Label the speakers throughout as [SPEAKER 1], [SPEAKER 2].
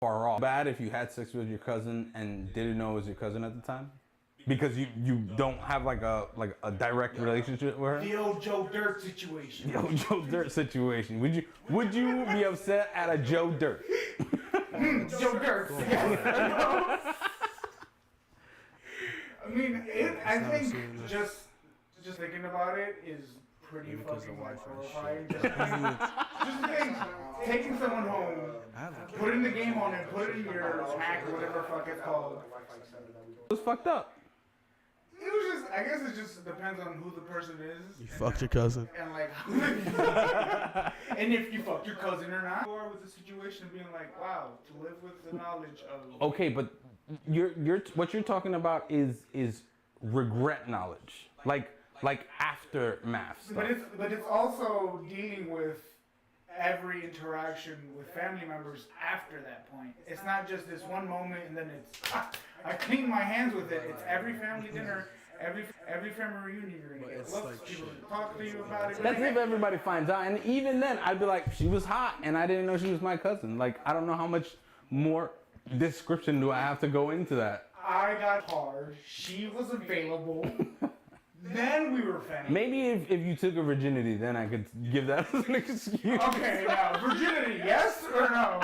[SPEAKER 1] far off. Bad if you had sex with your cousin and didn't know it was your cousin at the time, because you don't have like a direct relationship with her.
[SPEAKER 2] The old Joe Dirt situation.
[SPEAKER 1] The old Joe Dirt situation. Would you be upset at a Joe Dirt?
[SPEAKER 2] Joe Dirt. I mean, I think just thinking about it is pretty fucking horrifying. Just think, taking someone home, putting the game on it, put it in your hack or whatever the fuck it's called.
[SPEAKER 1] It was fucked up.
[SPEAKER 2] It was just, I guess it just depends on who the person is.
[SPEAKER 3] You fucked your cousin.
[SPEAKER 2] And like, and if you fucked your cousin or not. Or with the situation being like, wow, to live with the knowledge of.
[SPEAKER 1] Okay, but what you're talking about is regret knowledge, like aftermath stuff.
[SPEAKER 2] But it's also dealing with every interaction with family members after that point. It's not just this one moment and then it's I clean my hands with it. It's every family dinner, every family reunion you're gonna get. Look, people talk to you about it.
[SPEAKER 1] That's if everybody finds out, and even then, I'd be like, she was hot, and I didn't know she was my cousin. Like, I don't know how much more description do I have to go into that.
[SPEAKER 2] I got hard. She was available. Then we were family.
[SPEAKER 1] Maybe if you took her virginity, then I could give that as an excuse.
[SPEAKER 2] Okay, now virginity, yes or no?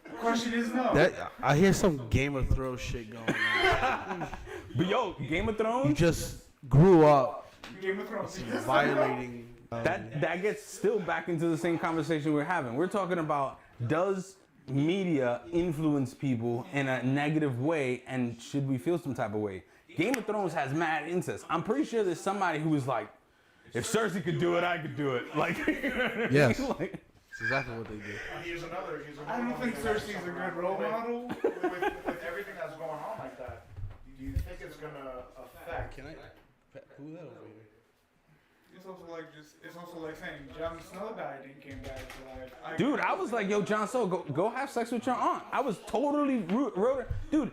[SPEAKER 2] The question is no.
[SPEAKER 3] I hear some Game of Thrones shit going on.
[SPEAKER 1] But yo, Game of Thrones.
[SPEAKER 3] You just grew up
[SPEAKER 2] Game of Thrones
[SPEAKER 3] violating.
[SPEAKER 1] That gets still back into the same conversation we're having. We're talking about, does media influence people in a negative way, and should we feel some type of way? Game of Thrones has mad incest. I'm pretty sure there's somebody who was like, if Cersei could do it, I could do it. Like,
[SPEAKER 3] yes,
[SPEAKER 1] like,
[SPEAKER 3] that's exactly what they do.
[SPEAKER 4] Here's another.
[SPEAKER 2] I don't think Cersei's a good role model.
[SPEAKER 4] With everything that's going on like that, do you think it's gonna affect?
[SPEAKER 3] Can I? Who that over here?
[SPEAKER 2] It's also like saying Jon Snow died and came back to life.
[SPEAKER 1] dude, I was like, yo, Jon Snow, go have sex with your aunt. I was totally dude.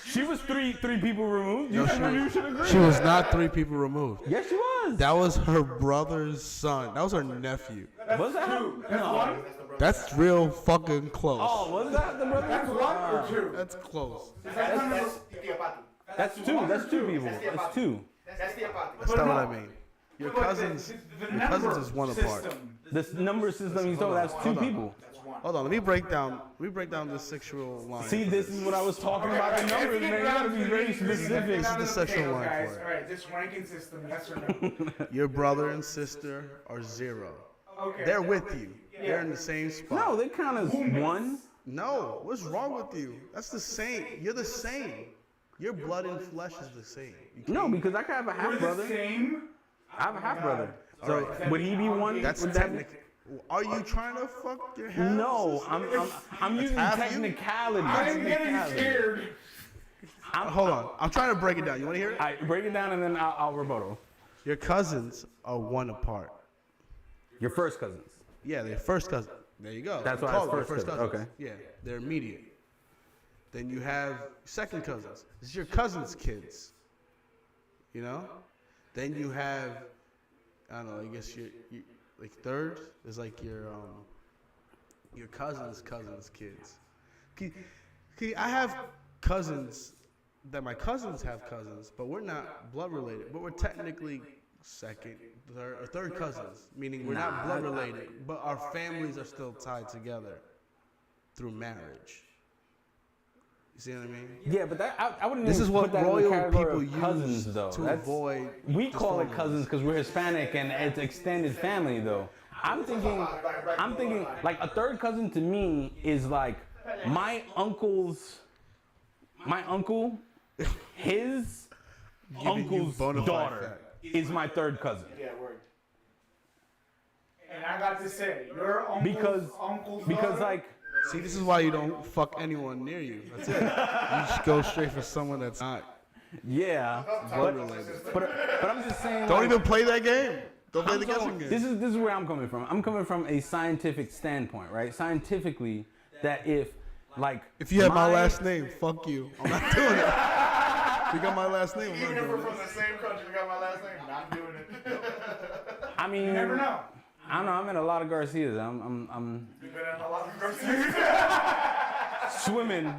[SPEAKER 1] She was three people removed. You should agree.
[SPEAKER 3] She was not 3 people removed.
[SPEAKER 1] Yes, she was.
[SPEAKER 3] That was her brother's son. That was her nephew.
[SPEAKER 1] Was that her? No.
[SPEAKER 3] That's real fucking close.
[SPEAKER 1] Oh, was that the brother?
[SPEAKER 2] That's one or two?
[SPEAKER 3] That's close.
[SPEAKER 1] That's two. That's two people. That's two.
[SPEAKER 3] That's not what I mean. Your cousins is one apart.
[SPEAKER 1] This number system he's talking, that's two people.
[SPEAKER 3] Hold on, let me break down the sexual line.
[SPEAKER 1] See, this is what I was talking about. The numbers, man. You gotta be very specific.
[SPEAKER 3] This is the sexual line
[SPEAKER 2] guys,
[SPEAKER 3] for it.
[SPEAKER 2] all right, this ranking system, yes or no?
[SPEAKER 3] Your brother and sister are 0.
[SPEAKER 2] Okay.
[SPEAKER 3] They're with you. They're in the same spot.
[SPEAKER 1] No, they count as one.
[SPEAKER 3] No, what's wrong with you? That's the same. You're the same. Your blood and flesh is the same.
[SPEAKER 1] No, because I could have a half
[SPEAKER 2] We're the
[SPEAKER 1] brother.
[SPEAKER 2] same.
[SPEAKER 1] I have a half brother. So would he be one?
[SPEAKER 3] That's technical. Are you trying to fuck your head?
[SPEAKER 1] No, I'm using
[SPEAKER 3] half you?
[SPEAKER 1] technicality.
[SPEAKER 2] I'm getting scared.
[SPEAKER 3] Hold on. I'm trying to break it down. You want to hear it?
[SPEAKER 1] All right, break it down and then I'll rebuttal.
[SPEAKER 3] Your cousins are 1 apart.
[SPEAKER 1] Your first cousins.
[SPEAKER 3] Yeah, they're first cousins. There you go.
[SPEAKER 1] That's
[SPEAKER 3] You
[SPEAKER 1] why
[SPEAKER 3] call
[SPEAKER 1] it's
[SPEAKER 3] them
[SPEAKER 1] first cousin. Okay.
[SPEAKER 3] Yeah, they're immediate. Then you have second cousins. This is your cousin's kids. You know? Then you have, I don't know, I guess your like third is like your cousin's kids. I have cousins that my cousins have cousins, but we're not blood related. But we're technically second, third cousins, meaning we're not blood related, but our families are still tied together through marriage. You see what I mean?
[SPEAKER 1] Yeah, but that I wouldn't.
[SPEAKER 3] This
[SPEAKER 1] even
[SPEAKER 3] is what
[SPEAKER 1] put that in the
[SPEAKER 3] royal
[SPEAKER 1] category
[SPEAKER 3] people
[SPEAKER 1] of cousins,
[SPEAKER 3] use
[SPEAKER 1] though.
[SPEAKER 3] to
[SPEAKER 1] That's,
[SPEAKER 3] avoid.
[SPEAKER 1] we call it cousins because we're Hispanic and it's extended family, though. I'm thinking like a third cousin to me is like my uncle, his uncle's daughter is my third cousin.
[SPEAKER 2] Yeah, word. And I got to say, your uncle's
[SPEAKER 1] because like.
[SPEAKER 3] See, this is why you don't fuck anyone near you. That's it. You just go straight for someone that's not.
[SPEAKER 1] Yeah,
[SPEAKER 3] blood related.
[SPEAKER 1] But I'm just saying.
[SPEAKER 3] Don't
[SPEAKER 1] like,
[SPEAKER 3] even play that game. Don't play the guessing game.
[SPEAKER 1] This is where I'm coming from. I'm coming from a scientific standpoint, right? Scientifically, that if
[SPEAKER 3] you have my last name, fuck you. I'm not doing it. If you got my last name, I'm not
[SPEAKER 4] Even if
[SPEAKER 3] doing
[SPEAKER 4] we're
[SPEAKER 3] it.
[SPEAKER 4] from the same country, we got my last name. Not doing it.
[SPEAKER 1] I mean,
[SPEAKER 2] You never know.
[SPEAKER 1] I don't know. I'm in a lot of Garcias.
[SPEAKER 2] You've been in a lot of
[SPEAKER 1] swimming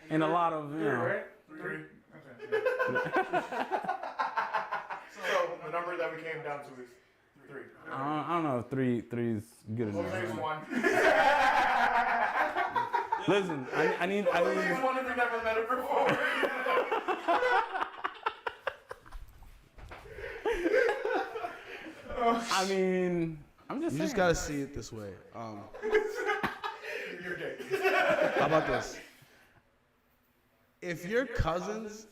[SPEAKER 1] in a lot of, you know.
[SPEAKER 2] Right? 3. Okay.
[SPEAKER 4] So the number that we came down to is 3.
[SPEAKER 1] I don't know if three is good enough.
[SPEAKER 4] Jose's 1.
[SPEAKER 1] Listen, I need.
[SPEAKER 4] Jose's 1 if we never met her before.
[SPEAKER 1] I mean, I'm just
[SPEAKER 3] You
[SPEAKER 1] saying.
[SPEAKER 3] just gotta see it this way.
[SPEAKER 4] You're gay.
[SPEAKER 3] How about this? If you're cousins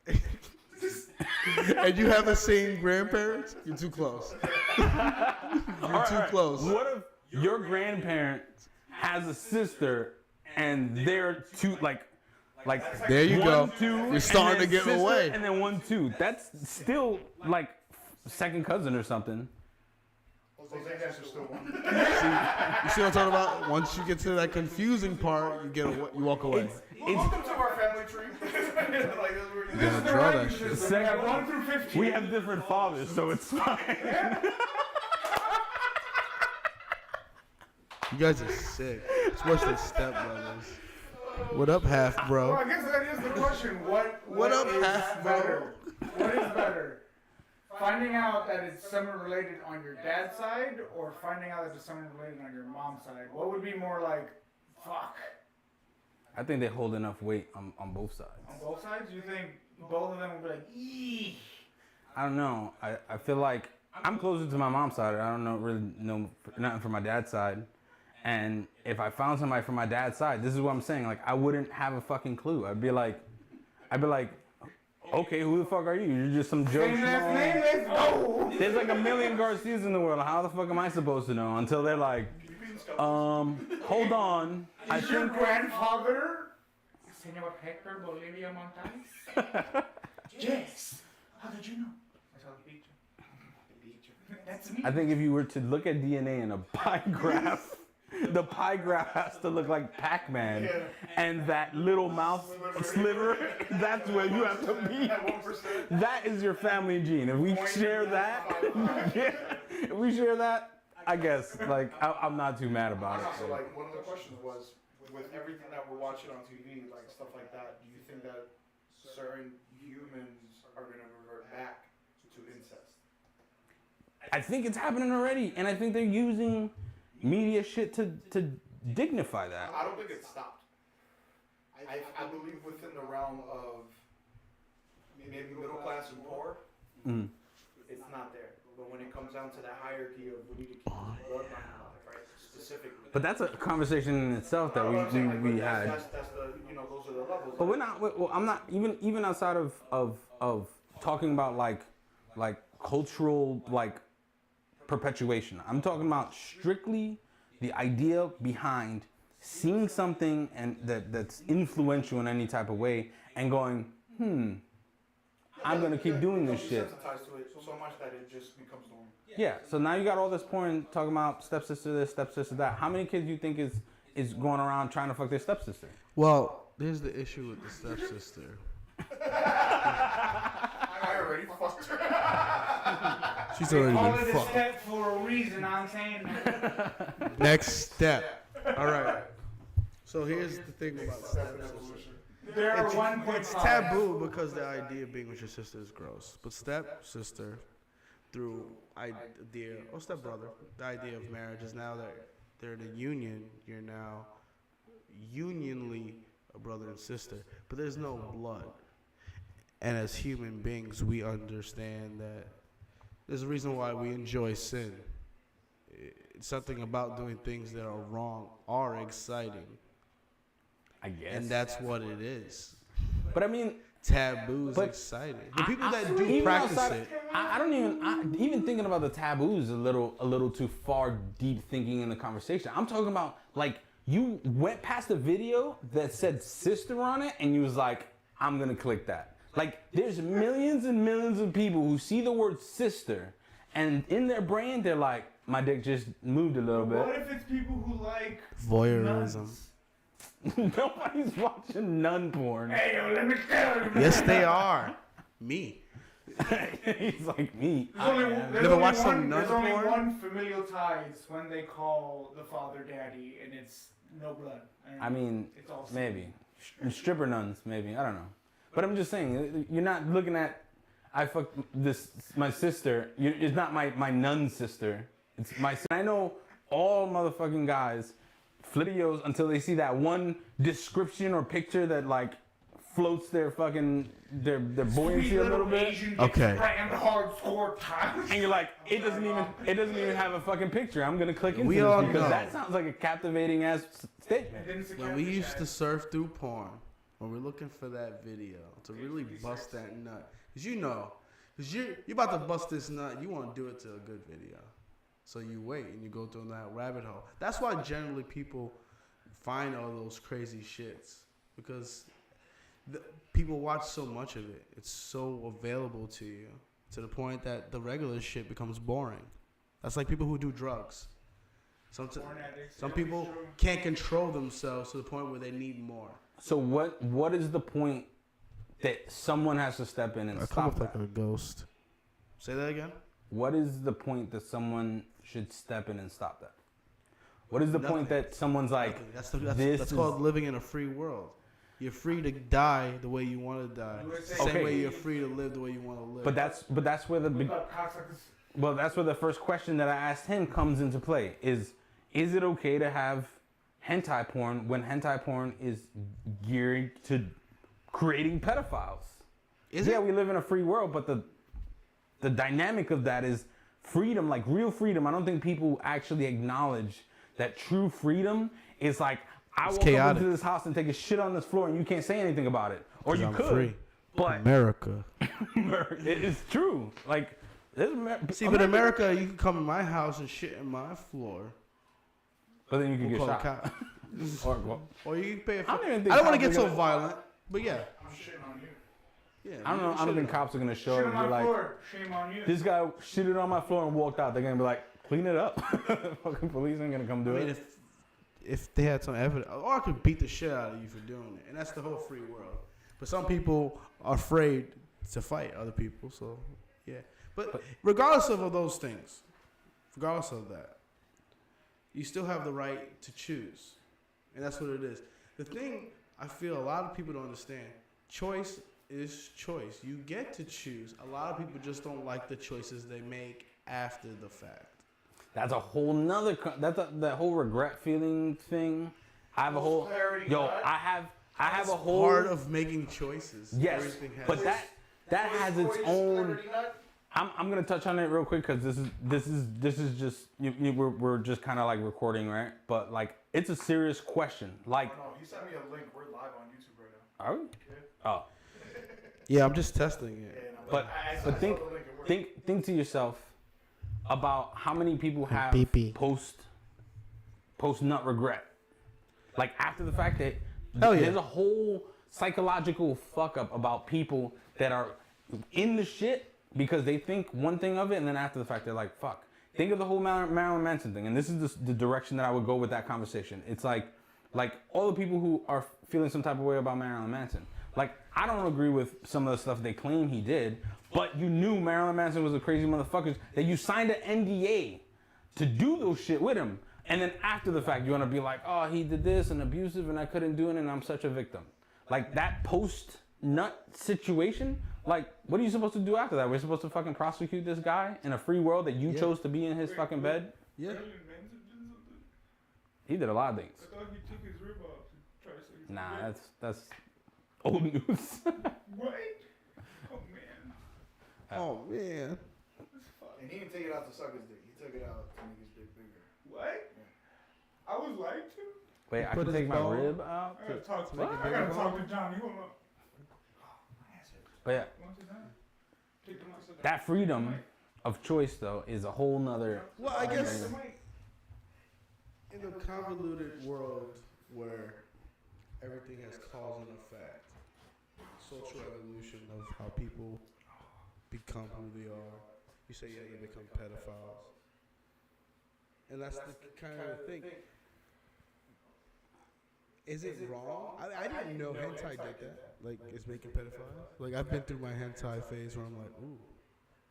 [SPEAKER 3] and you have the same grandparents, you're too close. You're too close.
[SPEAKER 1] What if your grandparent has a sister and they're two like
[SPEAKER 3] There you
[SPEAKER 1] 1,
[SPEAKER 3] go.
[SPEAKER 1] 2,
[SPEAKER 3] You're
[SPEAKER 1] and
[SPEAKER 3] starting to
[SPEAKER 1] then
[SPEAKER 3] get
[SPEAKER 1] sister,
[SPEAKER 3] away.
[SPEAKER 1] and then 1, 2. That's still like second cousin or something.
[SPEAKER 4] Jose's answer's still 1.
[SPEAKER 3] You see what I'm talking about? Once you get to that confusing part, you walk away.
[SPEAKER 4] Welcome to our family tree. Like,
[SPEAKER 3] You gotta draw that shit.
[SPEAKER 2] So we have 1 through 15.
[SPEAKER 1] We have different fathers, so it's fine.
[SPEAKER 3] You guys are sick. It's worse than stepbrothers. What up, half
[SPEAKER 2] Well,
[SPEAKER 3] bro?
[SPEAKER 2] I guess that is the question.
[SPEAKER 3] What up,
[SPEAKER 2] is
[SPEAKER 3] half
[SPEAKER 2] better? What is better? Finding out that it's someone related on your dad's side, or finding out that it's someone related on your mom's side? What would be more like, fuck?
[SPEAKER 1] I think they hold enough weight on both sides.
[SPEAKER 2] On both sides? You think both of them would be like, eee?
[SPEAKER 1] I don't know. I feel like I'm closer to my mom's side. I don't really know nothing from my dad's side. And if I found somebody from my dad's side, this is what I'm saying. Like, I wouldn't have a fucking clue. I'd be like, okay, who the fuck are you? You're just some joke.
[SPEAKER 2] Same last name, let's go!
[SPEAKER 1] There's like a million Garcias in the world. How the fuck am I supposed to know? Until they're like, hold on. I
[SPEAKER 2] Is your
[SPEAKER 1] think
[SPEAKER 2] grandfather Senor Hector Bolivia Montañez? Yes. How did you know? I saw the picture. That's me.
[SPEAKER 1] I think if you were to look at DNA in a pie graph, the pie graph has to look like Pac-Man, and that little mouth sliver, that's where you have to be. That is your family gene. If we share that, if we share that, I guess, like, I'm not too mad about it.
[SPEAKER 4] So, like, one of the questions was, with everything that we're watching on TV, like stuff like that, do you think that certain humans are going to revert back to incest?
[SPEAKER 1] I think it's happening already, and I think they're using media shit to dignify that.
[SPEAKER 4] I don't think it's stopped. I believe within the realm of maybe middle class and poor, it's not there. But when it comes down to the hierarchy of we need to keep bloodline alive, right? Specifically.
[SPEAKER 1] But that's a conversation in itself that we had.
[SPEAKER 4] That's the, you know, those are the levels.
[SPEAKER 1] But we're not. Well, I'm not even outside of talking about like cultural like perpetuation. I'm talking about strictly the idea behind seeing something and that's influential in any type of way and going, I'm gonna keep doing this shit.
[SPEAKER 4] Desensitized to it so much that it just becomes normal.
[SPEAKER 1] Yeah. So now you got all this porn talking about stepsister this, stepsister that. How many kids do you think is going around trying to fuck their stepsister?
[SPEAKER 3] Well, there's the issue with the stepsister.
[SPEAKER 4] I already fucked her.
[SPEAKER 3] She's
[SPEAKER 2] They
[SPEAKER 3] already
[SPEAKER 2] call
[SPEAKER 3] been
[SPEAKER 2] it a
[SPEAKER 3] fucked.
[SPEAKER 2] step for a reason, I'm saying.
[SPEAKER 3] Next step. All right. So here's the thing about stepsister.
[SPEAKER 2] There are
[SPEAKER 3] It's
[SPEAKER 2] 1.5.
[SPEAKER 3] taboo because the idea of being with your sister is gross. But stepsister, through idea, or stepbrother, the idea of marriage is now that they're in a union. You're now unionly a brother and sister, but there's no blood. And as human beings, we understand that there's a reason why we enjoy sin. It's something about doing things that are wrong are exciting.
[SPEAKER 1] I guess.
[SPEAKER 3] And that's what it is.
[SPEAKER 1] But I mean,
[SPEAKER 3] Taboo's
[SPEAKER 1] But
[SPEAKER 3] exciting. The people that do
[SPEAKER 1] even
[SPEAKER 3] practice
[SPEAKER 1] outside-
[SPEAKER 3] it.
[SPEAKER 1] I don't even thinking about the taboos a little too far deep thinking in the conversation. I'm talking about like you went past a video that said sister on it and you was like, I'm gonna click that. Like there's millions and millions of people who see the word sister and in their brain they're like, my dick just moved a little
[SPEAKER 2] What
[SPEAKER 1] bit.
[SPEAKER 2] if it's people who like
[SPEAKER 3] Voyeurism.
[SPEAKER 2] nuns?
[SPEAKER 1] Nobody's watching nun porn.
[SPEAKER 2] Hey, yo, let me tell you.
[SPEAKER 3] Yes, they are. Me.
[SPEAKER 1] He's like me.
[SPEAKER 2] There's only, there's
[SPEAKER 3] Never
[SPEAKER 2] only
[SPEAKER 3] watched
[SPEAKER 2] one,
[SPEAKER 3] some nun
[SPEAKER 2] there's only
[SPEAKER 3] porn?
[SPEAKER 2] one familial ties when they call the father daddy, and it's no blood. And
[SPEAKER 1] I mean,
[SPEAKER 2] it's all
[SPEAKER 1] maybe. Stripper nuns, maybe. I don't know. But I'm just saying, you're not looking at, I fucked my sister. It's not my nun sister. It's my sister. I know all motherfucking guys flip videos until they see that one description or picture that like floats their fucking, their buoyancy a little bit.
[SPEAKER 3] Okay.
[SPEAKER 1] And you're like, it doesn't even have a fucking picture. I'm gonna click into
[SPEAKER 3] We
[SPEAKER 1] this
[SPEAKER 3] all
[SPEAKER 1] because
[SPEAKER 3] know.
[SPEAKER 1] that sounds like a captivating ass statement.
[SPEAKER 3] When we used to surf through porn, when we're looking for that video to really bust that nut, cause you're about to bust this nut, you want to do it to a good video, so you wait and you go through that rabbit hole. That's why generally people find all those crazy shits, because people watch so much of it. It's so available to you to the point that the regular shit becomes boring. That's like people who do drugs. Some people can't control themselves to the point where they need more.
[SPEAKER 1] So what is the point that someone has to step in and stop that?
[SPEAKER 3] like a ghost. Say that again?
[SPEAKER 1] What is the point that someone should step in and stop that? What is the point that someone's like,
[SPEAKER 3] That's called living in a free world. You're free to die the way you want to die. Same
[SPEAKER 1] Okay.
[SPEAKER 3] way you're free to live the way you want to live.
[SPEAKER 1] but that's where that's where the first question that I asked him comes into play. Is it okay to have hentai porn when hentai porn is geared to creating pedophiles? We live in a free world, but the dynamic of that is freedom, like real freedom. I don't think people actually acknowledge that true freedom is like, I walk up into this house and take a shit on this floor and you can't say anything about it. Or you could.
[SPEAKER 3] Free.
[SPEAKER 1] But
[SPEAKER 3] America.
[SPEAKER 1] it's true. Like,
[SPEAKER 3] But America, you can come in my house and shit in my floor.
[SPEAKER 1] But then you can
[SPEAKER 3] We'll
[SPEAKER 1] get
[SPEAKER 3] call
[SPEAKER 1] shot.
[SPEAKER 3] a cop. Or you can pay a
[SPEAKER 1] I don't even
[SPEAKER 3] fine.
[SPEAKER 1] think
[SPEAKER 3] I don't want to
[SPEAKER 1] cops
[SPEAKER 3] get
[SPEAKER 1] are
[SPEAKER 3] so
[SPEAKER 1] gonna-
[SPEAKER 3] violent, but yeah.
[SPEAKER 2] I'm shitting on you.
[SPEAKER 3] Yeah.
[SPEAKER 1] I don't know. I don't think cops are gonna show
[SPEAKER 2] Shit
[SPEAKER 1] up
[SPEAKER 2] on
[SPEAKER 1] and be
[SPEAKER 2] my
[SPEAKER 1] like,
[SPEAKER 2] floor. Shame on you.
[SPEAKER 1] this guy shitted on my floor and walked out. They're gonna be like, clean it up. Fucking police ain't gonna come do
[SPEAKER 3] I mean,
[SPEAKER 1] it.
[SPEAKER 3] if they had some evidence, or I could beat the shit out of you for doing it, and that's the whole free world. But some people are afraid to fight other people, so yeah. But regardless of all those things, regardless of that, you still have the right to choose, and that's what it is. The thing I feel a lot of people don't understand: choice is choice. You get to choose. A lot of people just don't like the choices they make after the fact.
[SPEAKER 1] That's a whole nother. That whole regret feeling thing. I have a whole. I have a whole.
[SPEAKER 3] Part of making choices.
[SPEAKER 1] Yes,
[SPEAKER 3] Everything has
[SPEAKER 1] but that has its own. I'm gonna touch on it real quick because this is just we're just kind of like recording, right? But like it's a serious question. Like,
[SPEAKER 4] No, you sent me a link. We're live on YouTube right now.
[SPEAKER 1] are we? Oh,
[SPEAKER 3] Yeah, I'm just testing it.
[SPEAKER 1] but think to yourself about how many people have post nut regret, like after the fact that there's a whole psychological fuck up about people that are in the shit because they think one thing of it and then after the fact they're like, fuck. Think of the whole Marilyn Manson thing, and this is the direction that I would go with that conversation. It's like all the people who are feeling some type of way about Marilyn Manson. Like, I don't agree with some of the stuff they claim he did, but you knew Marilyn Manson was a crazy motherfucker, that you signed an NDA to do those shit with him. And then after the fact, you want to be like, oh, he did this and abusive and I couldn't do it and I'm such a victim. Like, that post-nut situation, like, what are you supposed to do after that? We're supposed to fucking prosecute this guy in a free world that you chose to be in his fucking bed?
[SPEAKER 3] Yeah.
[SPEAKER 1] He did a lot of things.
[SPEAKER 2] I thought he took his rib off to try to say he's
[SPEAKER 1] Nah,
[SPEAKER 2] dead.
[SPEAKER 1] that's old news.
[SPEAKER 2] What? Oh man.
[SPEAKER 3] Oh man.
[SPEAKER 4] And he didn't take it out to suck his dick. He took it out to make his dick bigger.
[SPEAKER 2] What? I was lied to?
[SPEAKER 1] Wait, I
[SPEAKER 3] Put
[SPEAKER 1] can
[SPEAKER 3] his
[SPEAKER 1] take my
[SPEAKER 3] bone-
[SPEAKER 1] rib out?
[SPEAKER 2] I gotta talk to
[SPEAKER 1] What?
[SPEAKER 2] I gotta talk to Johnny. Hold on.
[SPEAKER 1] But yeah,
[SPEAKER 2] Want to die? Take the mic.
[SPEAKER 1] that freedom of choice, though, is a whole nother...
[SPEAKER 3] Well, I guess in the convoluted world where everything has cause and effect, social evolution of how people become who they are. You say, yeah, you become pedophiles. And that's the kind of thing. Is it wrong? I didn't know hentai did that. Like, it's making pedophiles. Like, I've been through my hentai phase where I'm like, ooh,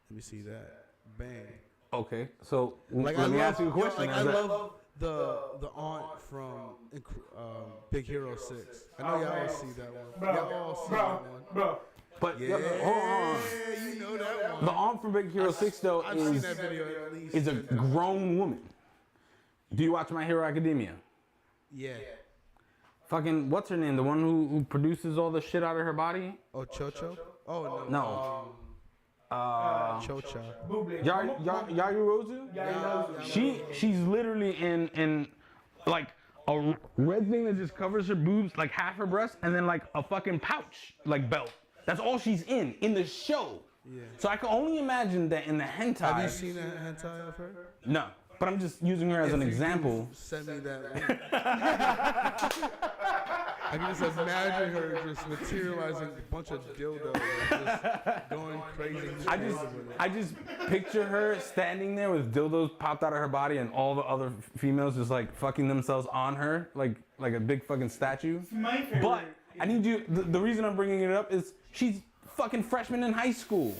[SPEAKER 3] let me see that. Bang.
[SPEAKER 1] Okay, so
[SPEAKER 3] Like,
[SPEAKER 1] let me
[SPEAKER 3] I
[SPEAKER 1] ask you a question.
[SPEAKER 3] I
[SPEAKER 1] Is that-
[SPEAKER 3] love the aunt from Big Hero 6. I know y'all all see that one.
[SPEAKER 2] Bro,
[SPEAKER 3] Y'all all see
[SPEAKER 2] bro,
[SPEAKER 3] that one.
[SPEAKER 2] bro.
[SPEAKER 1] But
[SPEAKER 3] Yeah,
[SPEAKER 1] hold on.
[SPEAKER 3] you know that one.
[SPEAKER 1] The aunt from Big Hero 6 though
[SPEAKER 3] I've seen
[SPEAKER 1] is
[SPEAKER 3] that video at least.
[SPEAKER 1] is a
[SPEAKER 3] 10 times.
[SPEAKER 1] grown woman. Do you watch My Hero Academia?
[SPEAKER 3] Yeah.
[SPEAKER 1] Fucking what's her name? The one who produces all the shit out of her body?
[SPEAKER 3] Oh, Chocho? Oh, no.
[SPEAKER 1] No.
[SPEAKER 3] Chocha.
[SPEAKER 2] Buble.
[SPEAKER 1] Yarurozu? She's literally in like a red thing that just covers her boobs, like half her breast, and then like a fucking pouch, like belt. That's all she's in the show.
[SPEAKER 3] Yeah.
[SPEAKER 1] So I can only imagine that in the hentai.
[SPEAKER 3] Have you seen that hentai of her?
[SPEAKER 1] No, but I'm just using her as an
[SPEAKER 3] If you
[SPEAKER 1] example.
[SPEAKER 3] do, send me that link. I can just imagine her just materializing a bunch of dildos and just going crazy.
[SPEAKER 1] I just picture her standing there with dildos popped out of her body and all the other females just like fucking themselves on her like a big fucking statue.
[SPEAKER 2] My favorite.
[SPEAKER 1] But I need you. The reason I'm bringing it up is she's fucking freshman in high school.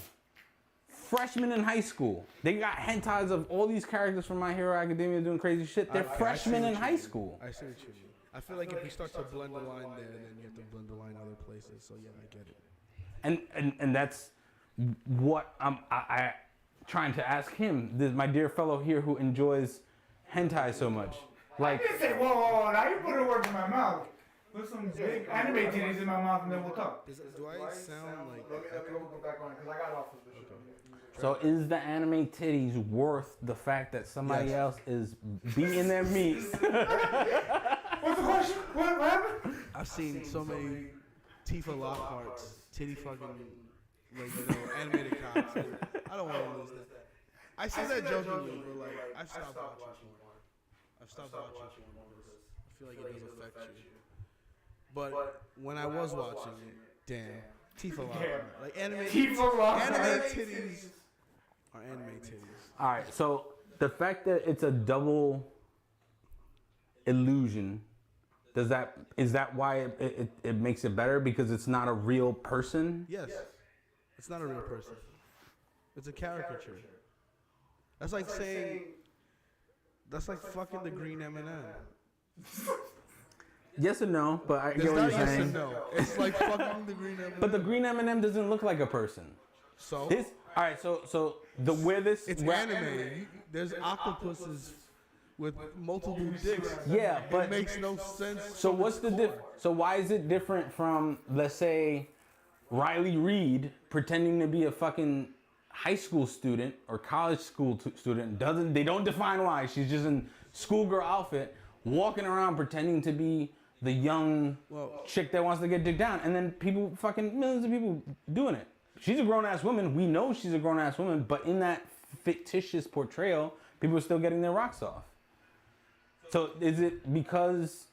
[SPEAKER 1] Freshman in high school. They got hentais of all these characters from My Hero Academia doing crazy shit. They're freshmen in high school.
[SPEAKER 3] I see what you mean. I feel like if we start to blend the line there, then you have to blend the line other places. So yeah, I get it.
[SPEAKER 1] And that's what I trying to ask him, my dear fellow here who enjoys hentai so much. Like,
[SPEAKER 2] I didn't say, whoa, now you put a word in my mouth. Put some big anime titties in my mouth and then we'll talk.
[SPEAKER 3] Do I sound like?
[SPEAKER 4] Let me go back on it because I got off of the show.
[SPEAKER 1] so is the anime titties worth the fact that somebody else is beating their meat?
[SPEAKER 2] What's the question? What happened?
[SPEAKER 3] I've seen so many Tifa Lockhart's titty fucking, like, animated cocks. I don't want to lose that. I say that jokingly, but like, I've stopped watching porn. I've stopped watching porn because I feel like it does affect you. But when I was watching it, damn, Tifa Lockhart. Like
[SPEAKER 2] Tifa Lockhart.
[SPEAKER 3] anime titties are anime titties.
[SPEAKER 1] All right, so the fact that it's a double illusion, is that why it makes it better because it's not a real person?
[SPEAKER 3] Yes. It's not a real person. It's a caricature. That's like saying, that's like fucking the green M&M.
[SPEAKER 1] Yes and no, but I
[SPEAKER 3] It's
[SPEAKER 1] get what
[SPEAKER 3] not
[SPEAKER 1] you're
[SPEAKER 3] yes
[SPEAKER 1] saying.
[SPEAKER 3] and no. It's like fucking the green M&M.
[SPEAKER 1] But the green M&M doesn't look like a person.
[SPEAKER 3] So
[SPEAKER 1] This all right. So the where this
[SPEAKER 3] it's anime. There's octopuses with multiple dicks.
[SPEAKER 1] Yeah, but
[SPEAKER 3] It makes no sense.
[SPEAKER 1] so what's the diff? So why is it different from, let's say, Riley Reid pretending to be a fucking high school student or college school student? They don't define why. She's just in schoolgirl outfit, walking around pretending to be the young chick that wants to get dicked down, and then millions of people doing it. She's a grown ass woman. We know she's a grown ass woman, but in that fictitious portrayal, people are still getting their rocks off. So is it because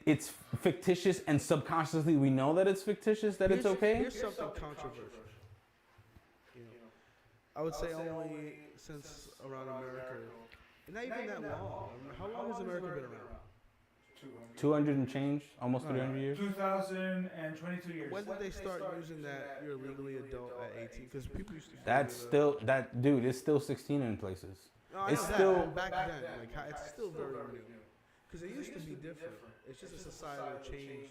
[SPEAKER 1] it's fictitious and subconsciously we know that it's fictitious that it's okay?
[SPEAKER 3] Here's something controversial. You know, I would say only since around America, and not even that long. How long has America been around?
[SPEAKER 1] 200 and change, almost 300 years.
[SPEAKER 2] 2022 years.
[SPEAKER 3] When did they start using that you're legally adult at 18? Because people used to.
[SPEAKER 1] That's still dude. It's still 16 in places.
[SPEAKER 3] No, I
[SPEAKER 1] it's
[SPEAKER 3] know that,
[SPEAKER 1] still
[SPEAKER 3] but back then. Like it's still very new. Because it used to be different. It's just a societal change,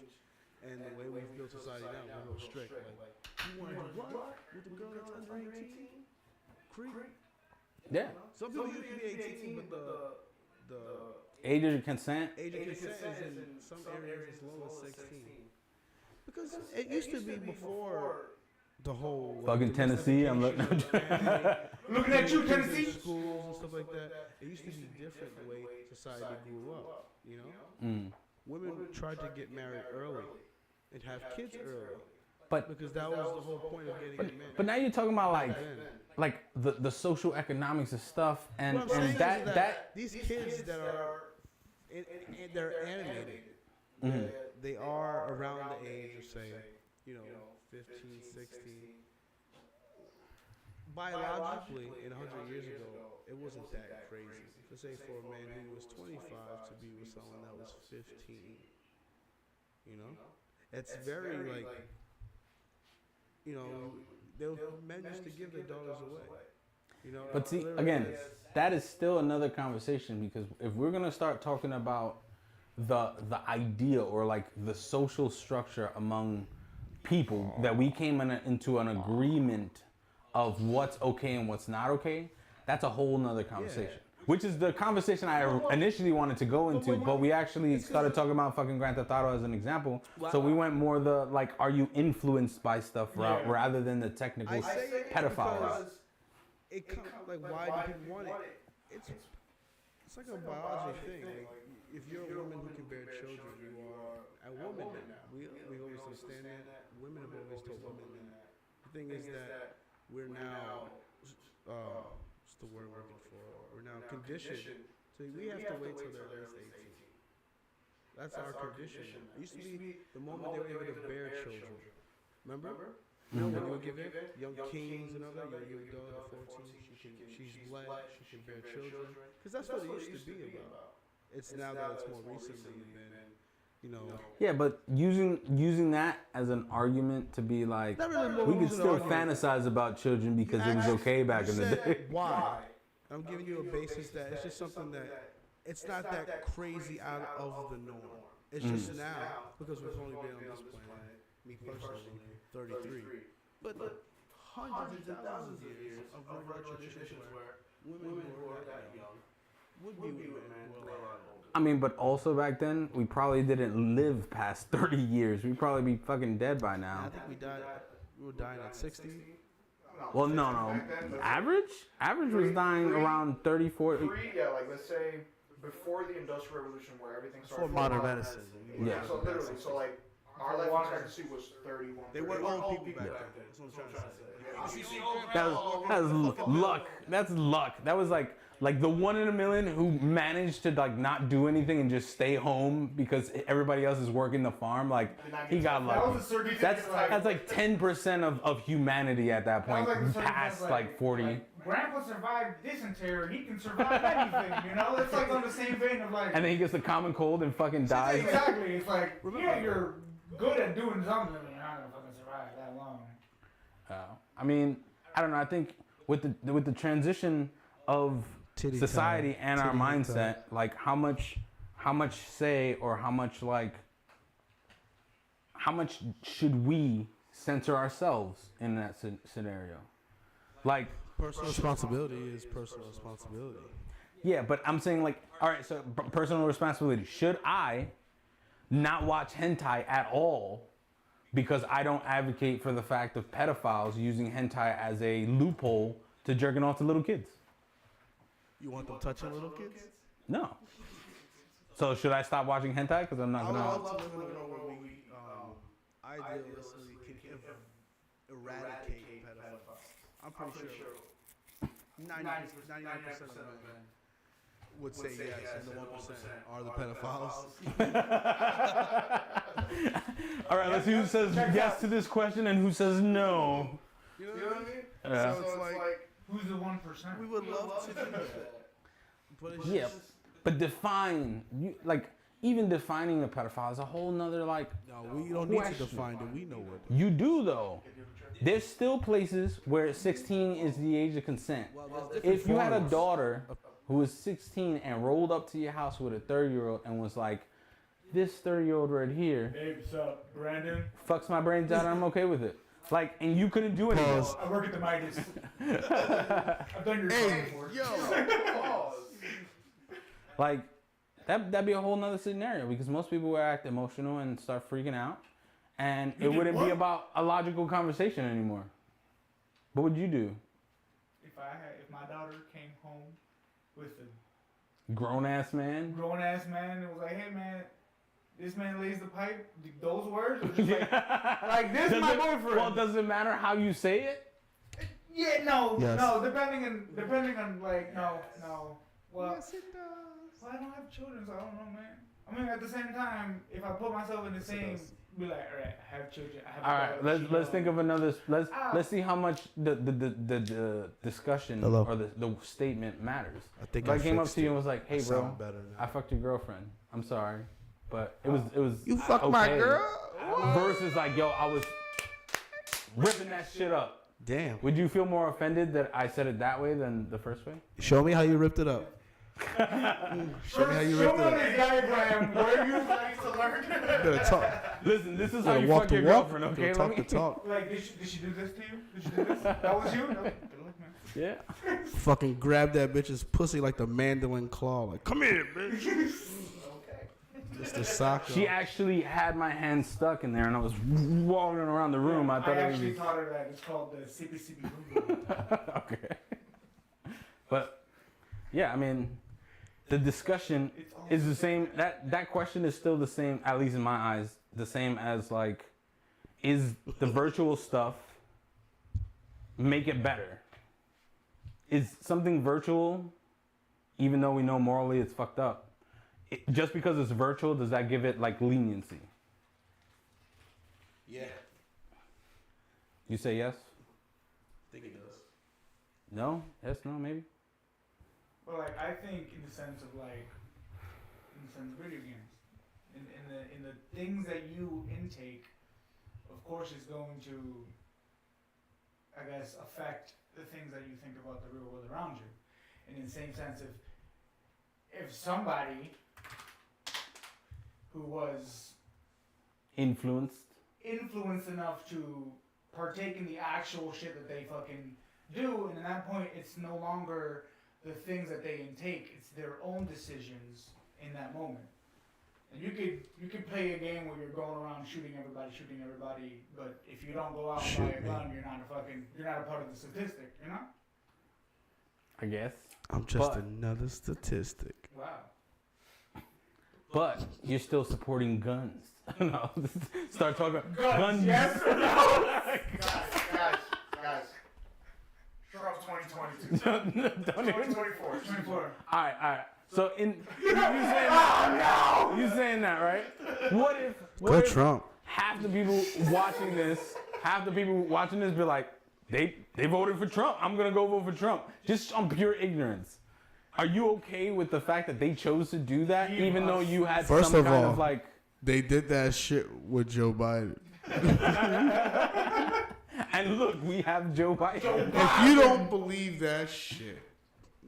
[SPEAKER 3] and the way we've built society now, we're a little strict. Like, you want to do what with a girl that's under 18? Creep.
[SPEAKER 1] yeah.
[SPEAKER 3] Some people used to be 18, but the
[SPEAKER 1] Age of consent.
[SPEAKER 3] age of consent is in some areas as low as 16. Because it used to be before the whole
[SPEAKER 1] Fucking Tennessee. I'm looking.
[SPEAKER 2] Looking at you, Tennessee.
[SPEAKER 3] schools and stuff like that. It used to be different the way society grew up. You know, women tried to get married early and have kids early
[SPEAKER 1] But
[SPEAKER 3] because that was the whole point of getting a man.
[SPEAKER 1] but now you're talking about like the social economics of stuff and
[SPEAKER 3] What I'm saying
[SPEAKER 1] and
[SPEAKER 3] is
[SPEAKER 1] that
[SPEAKER 3] these kids that are they're animated. They are around the age of say, 15, 16. Biologically, in 100 years ago, it wasn't that crazy. To say for a man who was 25 to be with someone that was 15, it's very like, men used to give their daughters away. You know,
[SPEAKER 1] But see,
[SPEAKER 3] literally
[SPEAKER 1] again,
[SPEAKER 3] is-
[SPEAKER 1] that is still another conversation because if we're gonna start talking about the idea or like the social structure among people that we came into an agreement of what's okay and what's not okay, that's a whole nother conversation. Which is the conversation I initially wanted to go into, but we actually started talking about fucking Grand Theft Auto as an example. So we went more the like, are you influenced by stuff route rather than the technical
[SPEAKER 3] I say it
[SPEAKER 1] pedophile route?
[SPEAKER 3] because it comes like why do people want it? It's like a biology thing. Like, if you're a woman who can bear children, you are a woman now. We always understand that. Women have always told women that. The thing is that we're now what's the word we're looking for? We're now conditioned. So we have to wait till they're at least 18. That's our condition. It used to be the moment they were able to bear children. Remember? No, when you would give it, young kings and other, your daughter at 14, she's black, she can bear children. Because that's what it used to be about. It's now that it's more recently been, you know.
[SPEAKER 1] Yeah, but using that as an argument to be like,
[SPEAKER 3] Not really more
[SPEAKER 1] we could
[SPEAKER 3] using
[SPEAKER 1] still
[SPEAKER 3] an argument.
[SPEAKER 1] fantasize about children because it was okay back in the
[SPEAKER 3] You said
[SPEAKER 1] day.
[SPEAKER 3] why? I'm giving you a basis that it's just something that it's not that crazy out of the norm. It's just now because we've only been on this planet. Me personally, 33, but hundreds and thousands of years of regular traditions where women who are that young would be with men who are a lot older.
[SPEAKER 1] I mean, but also back then, we probably didn't live past 30 years. We'd probably be fucking dead by
[SPEAKER 3] I
[SPEAKER 1] now.
[SPEAKER 3] think we were dying at 60.
[SPEAKER 1] Well, no. Average was dying around 30, 40.
[SPEAKER 4] Yeah, like let's say before the Industrial Revolution, where everything started.
[SPEAKER 3] Before modern medicine.
[SPEAKER 1] Yeah.
[SPEAKER 4] So literally, so like our life expectancy was 31.
[SPEAKER 3] They weren't old people back then. That's what I'm trying to say.
[SPEAKER 1] That was luck. That's luck. That was like the 1 in a million who managed to like not do anything and just stay home because everybody else is working the farm. Like he got
[SPEAKER 2] That
[SPEAKER 1] lucky.
[SPEAKER 2] was a certain
[SPEAKER 1] That's like 10% of humanity at that point,
[SPEAKER 2] That was like the
[SPEAKER 1] past
[SPEAKER 2] circumstance,
[SPEAKER 1] like 40.
[SPEAKER 2] Grandpa survived dysentery. He can survive anything, you know? It's like on the same vein of like.
[SPEAKER 1] And then he gets the common cold and fucking dies.
[SPEAKER 2] Exactly. It's like, yeah, you're good at doing something. You're not gonna fucking survive that long.
[SPEAKER 1] I mean, I don't know. I think with the transition of
[SPEAKER 3] Titty
[SPEAKER 1] society
[SPEAKER 3] time.
[SPEAKER 1] and our
[SPEAKER 3] Titty
[SPEAKER 1] mindset, like how much say or how much should we censor ourselves in that scenario? Like
[SPEAKER 3] Personal responsibility is personal responsibility.
[SPEAKER 1] yeah, but I'm saying like, all right, so personal responsibility. Should I not watch hentai at all because I don't advocate for the fact of pedophiles using hentai as a loophole to jerking off to little kids?
[SPEAKER 3] You want them touching little kids?
[SPEAKER 1] No. So should I stop watching hentai because I'm not
[SPEAKER 3] I would
[SPEAKER 1] gonna?
[SPEAKER 3] love to live in a world where we idealistically can eradicate pedophiles. I'm pretty sure 99% of the men would say yes, and the 1% are the pedophiles.
[SPEAKER 1] All right, let's see who says yes to this question and who says no.
[SPEAKER 3] You know what I mean?
[SPEAKER 1] Yeah.
[SPEAKER 3] So it's like
[SPEAKER 2] Who's the 1%?
[SPEAKER 3] we would love to do that, but it's
[SPEAKER 1] Yeah,
[SPEAKER 3] just
[SPEAKER 1] but even defining a pedophile is a whole nother like.
[SPEAKER 3] no. We don't need to
[SPEAKER 1] question.
[SPEAKER 3] define it. We know what.
[SPEAKER 1] You do though. There's still places where 16 is the age of consent. If you had a daughter who was 16 and rolled up to your house with a 30-year-old and was like, this 30-year-old right here
[SPEAKER 2] Hey, what's up, Brandon?
[SPEAKER 1] fucks my brains out and I'm okay with it. Like, and you couldn't do anything.
[SPEAKER 3] Pause.
[SPEAKER 2] I work at the Midas. I've done your phone before.
[SPEAKER 3] Yo,
[SPEAKER 1] Like, that'd be a whole nother scenario because most people would act emotional and start freaking out. And it wouldn't be about a logical conversation anymore. What would you do?
[SPEAKER 2] If my daughter came home with a
[SPEAKER 1] Grown ass man?
[SPEAKER 2] grown ass man and was like, hey man, this man lays the pipe, those words? Or just like this is my boyfriend.
[SPEAKER 1] Well, does it matter how you say it?
[SPEAKER 2] Yeah, no,
[SPEAKER 3] Yes.
[SPEAKER 2] no, depending on like, no. Well,
[SPEAKER 3] yes, it does.
[SPEAKER 2] well, I don't have children, so I don't know, man. I mean, at the same time, if I put myself in the same, be like, all right, I have children. I have a
[SPEAKER 1] All right,
[SPEAKER 2] daughter,
[SPEAKER 1] let's think of another.
[SPEAKER 2] Ah.
[SPEAKER 1] Let's see how much the discussion
[SPEAKER 3] Hello.
[SPEAKER 1] or the statement matters.
[SPEAKER 3] I think
[SPEAKER 1] If I came up to you and was like, "Hey, bro,
[SPEAKER 3] Sound better now.
[SPEAKER 1] I fucked your girlfriend. I'm sorry, but it was
[SPEAKER 3] You fucked my
[SPEAKER 1] okay."
[SPEAKER 3] girl?
[SPEAKER 1] Versus like, "Yo, I was ripping that shit up."
[SPEAKER 3] Damn.
[SPEAKER 1] Would you feel more offended that I said it that way than the first way?
[SPEAKER 3] Show me how you ripped it up. Show me how you ripped it
[SPEAKER 2] Show me
[SPEAKER 3] up.
[SPEAKER 2] a diagram where you like to learn.
[SPEAKER 3] Better talk.
[SPEAKER 1] Listen, this is how
[SPEAKER 3] Better
[SPEAKER 1] you
[SPEAKER 3] walk
[SPEAKER 1] fuck
[SPEAKER 3] the
[SPEAKER 1] your
[SPEAKER 3] walk.
[SPEAKER 1] girlfriend, okay?
[SPEAKER 3] Better
[SPEAKER 1] Let
[SPEAKER 3] talk
[SPEAKER 1] me.
[SPEAKER 3] the talk.
[SPEAKER 2] Like, did she do this to you? Did she do this? That was you? No. Good luck, man.
[SPEAKER 1] Yeah.
[SPEAKER 3] Fucking grab that bitch's pussy like the mandolin claw. Like, come here, bitch.
[SPEAKER 4] Okay.
[SPEAKER 3] Mr. Soccer.
[SPEAKER 1] She actually had my hand stuck in there, and I was walking around the room. I thought
[SPEAKER 2] I
[SPEAKER 1] it was.
[SPEAKER 2] actually taught her that. It's called the CPCB boom boom.
[SPEAKER 1] Okay. But yeah, I mean, the discussion is the same. That question is still the same, at least in my eyes, the same as like, is the virtual stuff make it better? Is something virtual, even though we know morally it's fucked up, just because it's virtual, does that give it like leniency?
[SPEAKER 3] Yeah.
[SPEAKER 1] You say yes?
[SPEAKER 3] I think it does.
[SPEAKER 1] No? Yes? No? Maybe?
[SPEAKER 2] Well, like, I think in the sense of like, in the sense of video games, in the things that you intake, of course, is going to, I guess, affect the things that you think about the real world around you. And in the same sense, if somebody who was
[SPEAKER 1] Influenced?
[SPEAKER 2] influenced enough to partake in the actual shit that they fucking do, and at that point, it's no longer the things that they intake, it's their own decisions in that moment. And you could play a game where you're going around shooting everybody, but if you don't go out and buy a gun, you're not a part of the statistic, you know?
[SPEAKER 1] I guess.
[SPEAKER 3] I'm just
[SPEAKER 1] But-
[SPEAKER 3] another statistic.
[SPEAKER 2] Wow.
[SPEAKER 1] But you're still supporting guns. No, start talking
[SPEAKER 2] Guns, yes or no?
[SPEAKER 4] Guys. Trump 2022.
[SPEAKER 1] Don't even.
[SPEAKER 4] 2024.
[SPEAKER 2] 24.
[SPEAKER 1] All right. So you saying that? You saying that, right? What
[SPEAKER 3] Good
[SPEAKER 1] if
[SPEAKER 3] Trump.
[SPEAKER 1] half the people watching this be like, they voted for Trump. I'm gonna go vote for Trump just on pure ignorance. Are you okay with the fact that they chose to do that, even though you had
[SPEAKER 3] First
[SPEAKER 1] some
[SPEAKER 3] of
[SPEAKER 1] kind
[SPEAKER 3] all,
[SPEAKER 1] of like?
[SPEAKER 3] They did that shit with Joe Biden.
[SPEAKER 1] And look, we have Joe Biden.
[SPEAKER 3] If you don't believe that shit,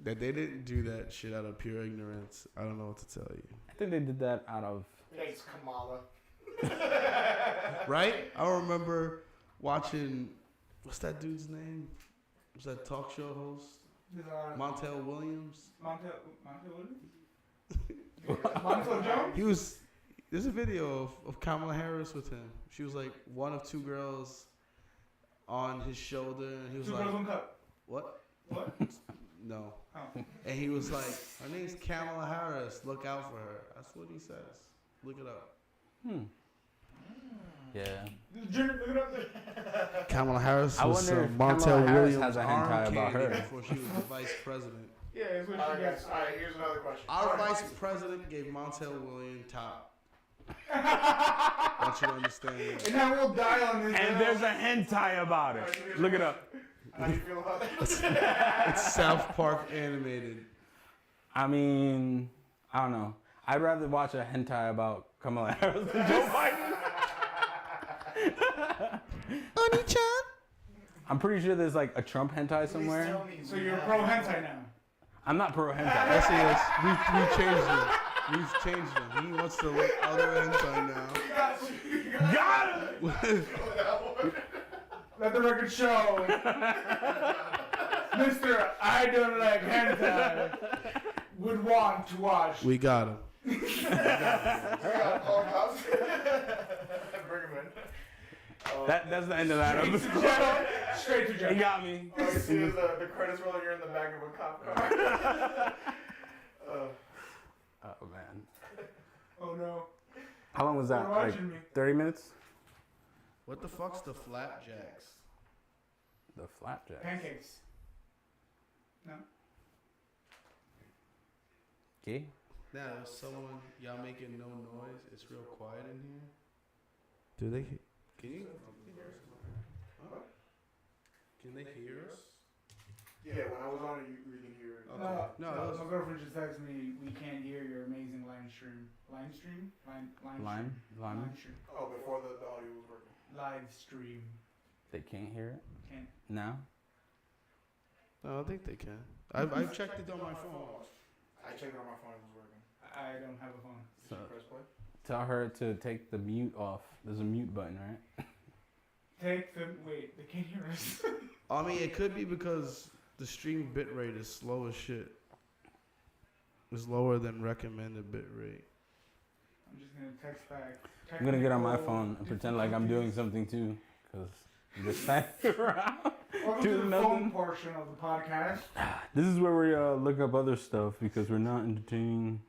[SPEAKER 3] that they didn't do that shit out of pure ignorance, I don't know what to tell you.
[SPEAKER 1] I think they did that out of.
[SPEAKER 4] Thanks, Kamala.
[SPEAKER 3] Right? I remember watching, what's that dude's name? Was that talk show host? Montel Williams?
[SPEAKER 2] Montel Williams? Montel Jones?
[SPEAKER 3] There's a video of Kamala Harris with him. She was like one of two girls on his shoulder, and he was
[SPEAKER 2] Two
[SPEAKER 3] like,
[SPEAKER 2] girls, one cup.
[SPEAKER 3] what?
[SPEAKER 2] What?
[SPEAKER 3] No.
[SPEAKER 2] Oh.
[SPEAKER 3] And he was like, her name's Kamala Harris. Look out for her. That's what he says. Look it up.
[SPEAKER 1] Yeah.
[SPEAKER 2] Look it up there.
[SPEAKER 3] Kamala Harris
[SPEAKER 1] I
[SPEAKER 3] was
[SPEAKER 1] wonder if
[SPEAKER 3] Montel
[SPEAKER 1] Kamala Harris
[SPEAKER 3] Williams'
[SPEAKER 1] has a
[SPEAKER 3] arm
[SPEAKER 1] hentai about her.
[SPEAKER 3] candidate before she was the vice president.
[SPEAKER 2] Yeah, it's what
[SPEAKER 4] Alright,
[SPEAKER 2] she
[SPEAKER 4] guys.
[SPEAKER 2] gets.
[SPEAKER 4] Alright, here's another question.
[SPEAKER 3] Our vice president gave Montel Williams top. I want you to understand that.
[SPEAKER 2] And I will die on this.
[SPEAKER 1] And there's a hentai about it. Look it up.
[SPEAKER 4] How do you feel about that?
[SPEAKER 3] It's South Park animated.
[SPEAKER 1] I mean, I don't know. I'd rather watch a hentai about Kamala Harris than Joe Biden.
[SPEAKER 3] Oni-chan?
[SPEAKER 1] I'm pretty sure there's like a Trump hentai somewhere.
[SPEAKER 2] So you're pro hentai now.
[SPEAKER 1] I'm not pro hentai.
[SPEAKER 3] Yes, he is. We changed him. We've changed him. He wants to look other hentai now.
[SPEAKER 1] Got him!
[SPEAKER 2] Let the record show. Mr. I don't like hentai would want to watch.
[SPEAKER 3] We got him.
[SPEAKER 4] Bring him in.
[SPEAKER 1] That's the end of that episode.
[SPEAKER 2] Straight to
[SPEAKER 1] He
[SPEAKER 2] jail.
[SPEAKER 1] got me.
[SPEAKER 4] All you see is the credits roll. You're in the back of a cop car.
[SPEAKER 1] Oh man.
[SPEAKER 2] Oh no.
[SPEAKER 1] How long was that?
[SPEAKER 2] They're
[SPEAKER 1] Like
[SPEAKER 2] watching me.
[SPEAKER 1] 30 minutes?
[SPEAKER 3] What the fuck's the flapjacks?
[SPEAKER 1] The flapjack.
[SPEAKER 2] Pancakes. No.
[SPEAKER 1] Okay.
[SPEAKER 3] Now, there's someone, y'all making no noise. It's real quiet in here. Do they? Can you hear us? Huh? Can they hear us?
[SPEAKER 4] Yeah, when I was on it, we can hear it.
[SPEAKER 3] Okay.
[SPEAKER 2] No,
[SPEAKER 3] that was-
[SPEAKER 2] my girlfriend just texted me, we can't hear your amazing line stream. Line stream? Line
[SPEAKER 1] Lime?
[SPEAKER 2] stream.
[SPEAKER 1] Lime?
[SPEAKER 2] Line stream.
[SPEAKER 4] Oh, before the audio was working.
[SPEAKER 2] Live stream.
[SPEAKER 1] They can't hear it
[SPEAKER 2] Can't.
[SPEAKER 1] now.
[SPEAKER 3] No, I think they can. I've checked it on my phone.
[SPEAKER 4] I checked it on my phone, it was working.
[SPEAKER 2] I don't have a phone.
[SPEAKER 1] So
[SPEAKER 4] Press play.
[SPEAKER 1] tell her to take the mute off. There's a mute button, right?
[SPEAKER 2] Wait, they can't hear us.
[SPEAKER 3] I mean, it could be because the stream bit rate is slow as shit. It's lower than recommended bit rate.
[SPEAKER 2] I'm just gonna text back.
[SPEAKER 1] I'm gonna get on my phone and pretend like I'm doing something too, because I'm just standing around.
[SPEAKER 2] Welcome to
[SPEAKER 1] doing
[SPEAKER 2] the phone
[SPEAKER 1] nothing.
[SPEAKER 2] portion of the podcast.
[SPEAKER 1] This is where we look up other stuff because we're not entertaining